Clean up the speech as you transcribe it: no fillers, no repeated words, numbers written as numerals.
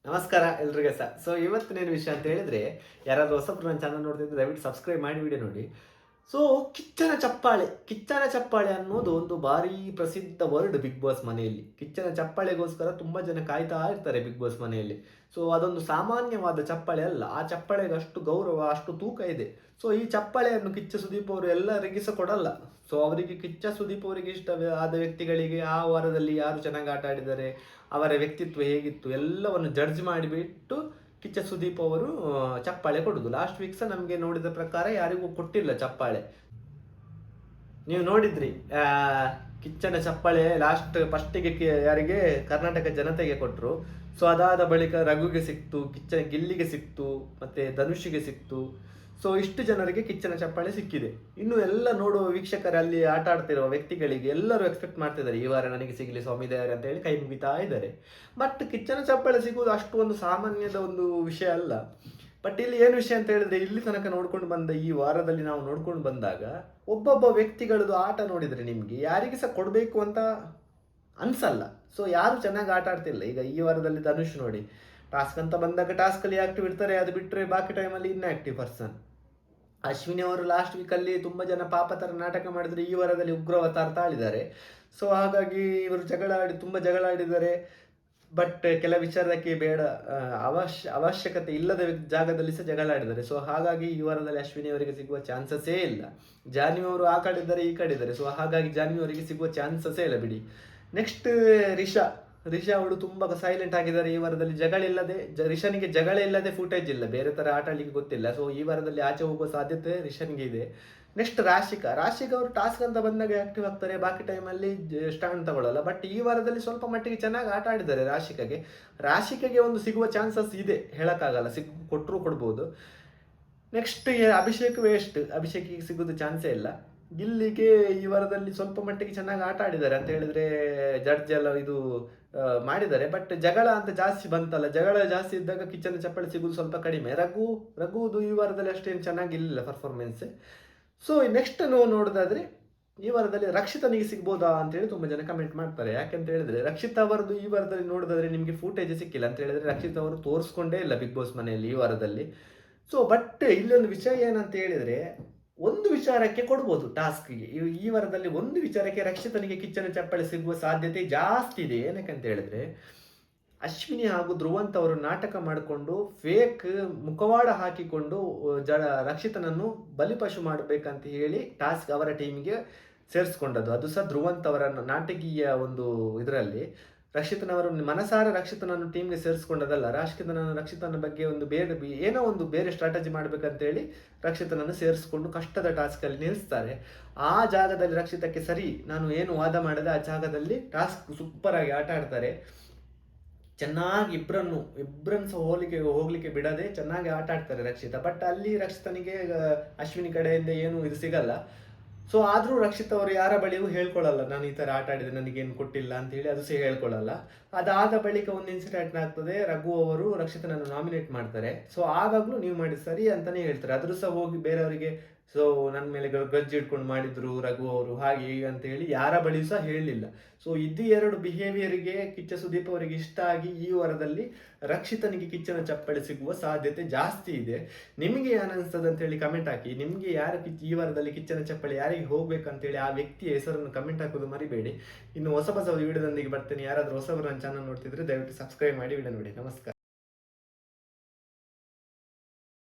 ನಮಸ್ಕಾರ ಎಲ್ರಿಗೂ ಸಹ. ಸೊ ಇವತ್ತಿನೇನು ವಿಷಯ ಅಂತ ಹೇಳಿದ್ರೆ, ಯಾರಾದರೂ ಹೊಸಬ್ರು ನನ್ನ ಚಾನಲ್ ನೋಡ್ತಿದ್ರೆ ದಯವಿಟ್ಟು ಸಬ್ಸ್ಕ್ರೈಬ್ ಮಾಡಿ ವಿಡಿಯೋ ನೋಡಿ. ಸೊ ಕಿಚ್ಚನ ಚಪ್ಪಾಳೆ ಅನ್ನೋದು ಒಂದು ಭಾರಿ ಪ್ರಸಿದ್ಧ ವರ್ಡ್ ಬಿಗ್ ಬಾಸ್ ಮನೆಯಲ್ಲಿ. ಕಿಚ್ಚನ ಚಪ್ಪಾಳೆಗೋಸ್ಕರ ತುಂಬ ಜನ ಕಾಯ್ತಾ ಇರ್ತಾರೆ ಬಿಗ್ ಬಾಸ್ ಮನೆಯಲ್ಲಿ. ಸೊ ಅದೊಂದು ಸಾಮಾನ್ಯವಾದ ಚಪ್ಪಾಳೆ ಅಲ್ಲ, ಆ ಚಪ್ಪಾಳೆಗೆ ಅಷ್ಟು ಗೌರವ, ಅಷ್ಟು ತೂಕ ಇದೆ. ಸೊ ಈ ಚಪ್ಪಾಳೆಯನ್ನು ಕಿಚ್ಚ ಸುದೀಪ್ ಅವರು ಎಲ್ಲರಿಗೂ ಸಹ ಕೊಡಲ್ಲ. ಸೊ ಅವರಿಗೆ ಕಿಚ್ಚ ಸುದೀಪ್ ಅವರಿಗೆ ಆದ ವ್ಯಕ್ತಿಗಳಿಗೆ ಆ ವಾರದಲ್ಲಿ ಯಾರು ಚೆನ್ನಾಗಿ ಆಟ ಆಡಿದ್ದಾರೆ, ಅವರ ವ್ಯಕ್ತಿತ್ವ ಹೇಗಿತ್ತು ಎಲ್ಲವನ್ನು ಜಡ್ಜ್ ಮಾಡಿಬಿಟ್ಟು ಕಿಚ್ಚ ಸುದೀಪ್ ಅವರು ಚಪ್ಪಾಳೆ ಕೊಡುದು. ಲಾಸ್ಟ್ ವೀಕ್ ಸಹ ನಮಗೆ ನೋಡಿದ ಪ್ರಕಾರ ಯಾರಿಗೂ ಕೊಟ್ಟಿಲ್ಲ ಚಪ್ಪಾಳೆ. ನೀವು ನೋಡಿದ್ರಿ ಕಿಚ್ಚನ ಚಪ್ಪಾಳೆ ಫಸ್ಟಿಗೆ ಯಾರಿಗೆ ಕರ್ನಾಟಕ ಜನತೆಗೆ ಕೊಟ್ಟರು. ಸೊ ಅದಾದ ಬಳಿಕ ರಘುಗೆ ಸಿಕ್ತು, ಕಿಚ್ಚನ ಗಿಲ್ಲಿಗೆ ಸಿಕ್ತು, ಮತ್ತೆ ಧನುಷಿಗೆ ಸಿಕ್ತು. ಸೊ ಇಷ್ಟು ಜನರಿಗೆ ಕಿಚ್ಚನ ಚಪ್ಪಾಳೆ ಸಿಕ್ಕಿದೆ. ಇನ್ನು ಎಲ್ಲ ನೋಡುವ ವೀಕ್ಷಕರು, ಅಲ್ಲಿ ಆಟ ಆಡ್ತಿರುವ ವ್ಯಕ್ತಿಗಳಿಗೆ ಎಲ್ಲರೂ ಎಕ್ಸ್ಪೆಕ್ಟ್ ಮಾಡ್ತಿದ್ದಾರೆ, ಈ ವಾರ ನನಗೆ ಸಿಗಲಿ ಸ್ವಾಮಿ ದಯಾರಿ ಅಂತ ಹೇಳಿ ಕೈ ಮುಗಿತಾ ಇದ್ದಾರೆ. ಬಟ್ ಕಿಚ್ಚನ ಚಪ್ಪಾಳೆ ಸಿಗುವುದು ಅಷ್ಟು ಒಂದು ಸಾಮಾನ್ಯದ ಒಂದು ವಿಷಯ ಅಲ್ಲ. ಬಟ್ ಇಲ್ಲಿ ಏನು ವಿಷಯ ಅಂತ ಹೇಳಿದ್ರೆ, ಇಲ್ಲಿ ತನಕ ನೋಡ್ಕೊಂಡು ಬಂದ ಈ ವಾರದಲ್ಲಿ ನಾವು ನೋಡ್ಕೊಂಡು ಬಂದಾಗ ಒಬ್ಬೊಬ್ಬ ವ್ಯಕ್ತಿಗಳದ್ದು ಆಟ ನೋಡಿದ್ರೆ ನಿಮಗೆ ಯಾರಿಗೆ ಸಹ ಕೊಡಬೇಕು ಅಂತ ಅನ್ಸಲ್ಲ. ಸೊ ಯಾರು ಚೆನ್ನಾಗಿ ಆಟ ಆಡ್ತಿಲ್ಲ. ಈಗ ಈ ವಾರದಲ್ಲಿ ಧನುಷ್ ನೋಡಿ, ಟಾಸ್ಕ್ ಅಂತ ಬಂದಾಗ ಟಾಸ್ಕಲ್ಲಿ ಆಕ್ಟಿವ್ ಇರ್ತಾರೆ, ಅದು ಬಿಟ್ಟರೆ ಬಾಕಿ ಟೈಮಲ್ಲಿ ಇನ್ಆಕ್ಟಿವ್ ಪರ್ಸನ್. ಅಶ್ವಿನಿ ಅವರು ಲಾಸ್ಟ್ ವೀಕಲ್ಲಿ ತುಂಬ ಜನ ಪಾಪ ಥರ ನಾಟಕ ಮಾಡಿದ್ರು, ಈ ವಾರದಲ್ಲಿ ಉಗ್ರವತಾರ ತಾಳಿದ್ದಾರೆ. ಸೊ ಹಾಗಾಗಿ ಇವರು ತುಂಬ ಜಗಳ ಆಡಿದ್ದಾರೆ. ಬಟ್ ಕೆಲ ವಿಚಾರಕ್ಕೆ ಬೇಡ, ಅವಶ್ಯಕತೆ ಇಲ್ಲದ ಜಾಗದಲ್ಲಿ ಸಹ ಜಗಳ ಆಡಿದ್ದಾರೆ. ಸೊ ಹಾಗಾಗಿ ಈ ವಾರದಲ್ಲಿ ಅಶ್ವಿನಿ ಅವರಿಗೆ ಸಿಗುವ ಚಾನ್ಸಸ್ಸೇ ಇಲ್ಲ. ಜಾನ್ವಿ ಅವರು ಆ ಕಡೆ ಇದ್ದಾರೆ, ಈ ಕಡೆ ಇದ್ದಾರೆ. ಸೊ ಹಾಗಾಗಿ ಜಾನ್ವಿ ಅವರಿಗೆ ಸಿಗುವ ಚಾನ್ಸಸ್ಸೇ ಇಲ್ಲ ಬಿಡಿ. ನೆಕ್ಸ್ಟ್ ರಿಷಾ ಅವಳು ತುಂಬ ಸೈಲೆಂಟ್ ಆಗಿದ್ದಾರೆ ಈ ವಾರದಲ್ಲಿ. ರಿಷನಿಗೆ ಜಗಳ ಇಲ್ಲದೆ ಫುಟೇಜ್ ಇಲ್ಲ, ಬೇರೆ ಥರ ಆಟ ಆಡಲಿಕ್ಕೆ ಗೊತ್ತಿಲ್ಲ. ಸೊ ಈ ವಾರದಲ್ಲಿ ಆಚೆ ಹೋಗುವ ಸಾಧ್ಯತೆ ರಿಷನ್ಗೆ ಇದೆ. ನೆಕ್ಸ್ಟ್ ರಾಶಿಕಾ ಅವರು ಟಾಸ್ಕ್ ಅಂತ ಬಂದಾಗ ಆಕ್ಟಿವ್ ಆಗ್ತಾರೆ, ಬಾಕಿ ಟೈಮಲ್ಲಿ ಸ್ಟ್ಯಾಂಡ್ ತಗೊಳ್ಳಲ್ಲ. ಬಟ್ ಈ ವಾರದಲ್ಲಿ ಸ್ವಲ್ಪ ಮಟ್ಟಿಗೆ ಚೆನ್ನಾಗಿ ಆಟ ಆಡಿದ್ದಾರೆ. ರಾಶಿಕೆಗೆ ಒಂದು ಸಿಗುವ ಚಾನ್ಸಸ್ ಇದೆ, ಹೇಳೋಕ್ಕಾಗಲ್ಲ, ಕೊಟ್ಟರು ಕೊಡ್ಬೋದು. ನೆಕ್ಸ್ಟ್ ಅಭಿಷೇಕಿಗೆ ಸಿಗೋದು ಚಾನ್ಸೇ ಇಲ್ಲ. ಗಿಲ್ಲಿಗೆ ಈ ವಾರದಲ್ಲಿ ಸ್ವಲ್ಪ ಮಟ್ಟಿಗೆ ಚೆನ್ನಾಗಿ ಆಟ ಆಡಿದ್ದಾರೆ ಅಂತ ಹೇಳಿದ್ರೆ, ಜಡ್ಜ್ ಎಲ್ಲ ಇದು ಮಾಡಿದ್ದಾರೆ. ಬಟ್ ಜಗಳ ಅಂತ ಜಾಸ್ತಿ ಬಂತಲ್ಲ, ಜಗಳ ಜಾಸ್ತಿ ಇದ್ದಾಗ ಕಿಚ್ಚನ ಚಪ್ಪಾಳೆ ಸಿಗುದು ಸ್ವಲ್ಪ ಕಡಿಮೆ. ರಘುದು ಈ ವಾರದಲ್ಲಿ ಅಷ್ಟೇನು ಚೆನ್ನಾಗಿಲ್ಲ ಪರ್ಫಾರ್ಮೆನ್ಸ್. ಸೊ ನೆಕ್ಸ್ಟ್ ನಾವು ನೋಡೋದಾದ್ರೆ, ಈ ವಾರದಲ್ಲಿ ರಕ್ಷಿತನಿಗೆ ಸಿಗ್ಬೋದಾ ಅಂತೇಳಿ ತುಂಬ ಜನ ಕಮೆಂಟ್ ಮಾಡ್ತಾರೆ. ಯಾಕೆಂತ ಹೇಳಿದ್ರೆ, ರಕ್ಷಿತ್ ಅವರದ್ದು ಈ ವಾರದಲ್ಲಿ ನೋಡೋದಾದ್ರೆ ನಿಮಗೆ ಫುಟೇಜ್ ಸಿಕ್ಕಿಲ್ಲ ಅಂತ ಹೇಳಿದ್ರೆ, ರಕ್ಷಿತ್ ಅವರು ತೋರಿಸ್ಕೊಂಡೇ ಇಲ್ಲ ಬಿಗ್ ಬಾಸ್ ಮನೆಯಲ್ಲಿ ಈ ವಾರದಲ್ಲಿ. ಸೊ ಬಟ್ ಇಲ್ಲೊಂದು ವಿಷಯ ಏನಂತ ಹೇಳಿದ್ರೆ, ಒಂದು ವಿಚಾರಕ್ಕೆ ಕೊಡ್ಬೋದು ಟಾಸ್ಕ್ಗೆ. ಈ ವಾರದಲ್ಲಿ ಒಂದು ವಿಚಾರಕ್ಕೆ ರಕ್ಷಿತನಿಗೆ ಕಿಚ್ಚನ ಚಪ್ಪಾಳೆ ಸಿಗುವ ಸಾಧ್ಯತೆ ಜಾಸ್ತಿ ಇದೆ. ಏನಕ್ಕಂತ ಹೇಳಿದ್ರೆ, ಅಶ್ವಿನಿ ಹಾಗೂ ಧ್ರುವಂತ್ ಅವರು ನಾಟಕ ಮಾಡಿಕೊಂಡು ಫೇಕ್ ಮುಖವಾಡ ಹಾಕಿಕೊಂಡು ರಕ್ಷಿತನನ್ನು ಬಲಿಪಶು ಮಾಡಬೇಕಂತ ಹೇಳಿ ಟಾಸ್ಕ್ ಅವರ ಟೀಮಿಗೆ ಸೇರಿಸ್ಕೊಂಡದ್ದು. ಅದು ಸಹ ಧ್ರುವಂತ್ ಅವರ ನಾಟಕೀಯ ಒಂದು ಇದರಲ್ಲಿ ರಕ್ಷಿತನವರು ಮನಸಾರ ರಕ್ಷಿತನನ್ನು ಟೀಮ್ಗೆ ಸೇರಿಸ್ಕೊಂಡದಲ್ಲ. ರಕ್ಷಿತನ ಬಗ್ಗೆ ಒಂದು ಏನೋ ಒಂದು ಬೇರೆ ಸ್ಟ್ರಾಟಜಿ ಮಾಡಬೇಕಂತೇಳಿ ರಕ್ಷಿತನನ್ನು ಸೇರಿಸ್ಕೊಂಡು ಕಷ್ಟದ ಟಾಸ್ಕಲ್ಲಿ ನಿಲ್ಲಿಸ್ತಾರೆ. ಆ ಜಾಗದಲ್ಲಿ ರಕ್ಷಿತಕ್ಕೆ ಸರಿ, ನಾನು ಏನು ವಾದ ಮಾಡಿದೆ ಆ ಜಾಗದಲ್ಲಿ ಟಾಸ್ಕ್ ಸೂಪರ್ ಆಗಿ ಆಟ ಆಡ್ತಾರೆ. ಚೆನ್ನಾಗಿ ಇಬ್ಬರನ್ನು ಸಹ ಹೋಗ್ಲಿಕ್ಕೆ ಬಿಡದೆ ಚೆನ್ನಾಗಿ ಆಟ ಆಡ್ತಾರೆ ರಕ್ಷಿತ. ಬಟ್ ಅಲ್ಲಿ ರಕ್ಷಿತನಿಗೆ ಅಶ್ವಿನಿ ಕಡೆಯಿಂದ ಏನು ಇದು ಸಿಗಲ್ಲ. ಸೊ ಆದರೂ ರಕ್ಷಿತ್ ಅವರು ಯಾರ ಬಳಿಯೂ ಹೇಳ್ಕೊಳ್ಳಲ್ಲ, ನಾನು ಈ ಥರ ಆಟ ಆಡಿದೆ, ನನಗೇನು ಕೊಟ್ಟಿಲ್ಲ ಅಂತ ಹೇಳಿ ಅದು ಸಹ ಹೇಳ್ಕೊಳ್ಳಲ್ಲ. ಅದಾದ ಬಳಿಕ ಒಂದು ಇನ್ಸಿಡೆಂಟ್ ಆಗ್ತದೆ, ರಘು ಅವರು ರಕ್ಷಿತನನ್ನು ನಾಮಿನೇಟ್ ಮಾಡ್ತಾರೆ. ಸೊ ಆವಾಗಲೂ ನೀವು ಮಾಡಿ ಸರಿ ಅಂತಾನೆ ಹೇಳ್ತಾರೆ. ಅದ್ರೂ ಸಹ ಹೋಗಿ ಬೇರೆಯವರಿಗೆ, ಸೊ ನನ್ನ ಮೇಲೆ ಗಜ್ಜಿ ಇಟ್ಕೊಂಡು ಮಾಡಿದ್ರು ರಘು ಅವರು ಹಾಗೆ ಹೀಗೆ ಅಂತ ಹೇಳಿ ಯಾರ ಬಳಿಯೂ ಸಹ ಹೇಳಲಿಲ್ಲ. ಸೊ ಇದು ಎರಡು ಬಿಹೇವಿಯರ್ಗೆ ಕಿಚ್ಚ ಸುದೀಪ್ ಅವರಿಗೆ ಇಷ್ಟ ಆಗಿ ಈ ವಾರದಲ್ಲಿ ರಕ್ಷಿತನಿಗೆ ಕಿಚ್ಚನ ಚಪ್ಪಾಳೆ ಸಿಗುವ ಸಾಧ್ಯತೆ ಜಾಸ್ತಿ ಇದೆ. ನಿಮಗೆ ಏನಿಸ್ತದೆ ಅಂತ ಹೇಳಿ ಕಮೆಂಟ್ ಹಾಕಿ. ನಿಮಗೆ ಈ ವಾರದಲ್ಲಿ ಕಿಚ್ಚನ ಚಪ್ಪಾಳೆ ಯಾರಿಗೆ ಹೋಗ್ಬೇಕಂತೇಳಿ ಆ ವ್ಯಕ್ತಿಯ ಹೆಸರನ್ನು ಕಮೆಂಟ್ ಹಾಕೋದು ಮರಿಬೇಡಿ. ಇನ್ನು ಹೊಸ ವಿಡಿಯೋದೊಂದಿಗೆ ಬರ್ತೇನೆ. ಯಾರಾದರೂ ಹೊಸಬರು ನನ್ನ ಚಾನಲ್ ನೋಡ್ತಿದ್ರೆ ದಯವಿಟ್ಟು ಸಬ್ಸ್ಕ್ರೈಬ್ ಮಾಡಿ ವಿಡಿಯೋ ನೋಡಿ. ನಮಸ್ಕಾರ.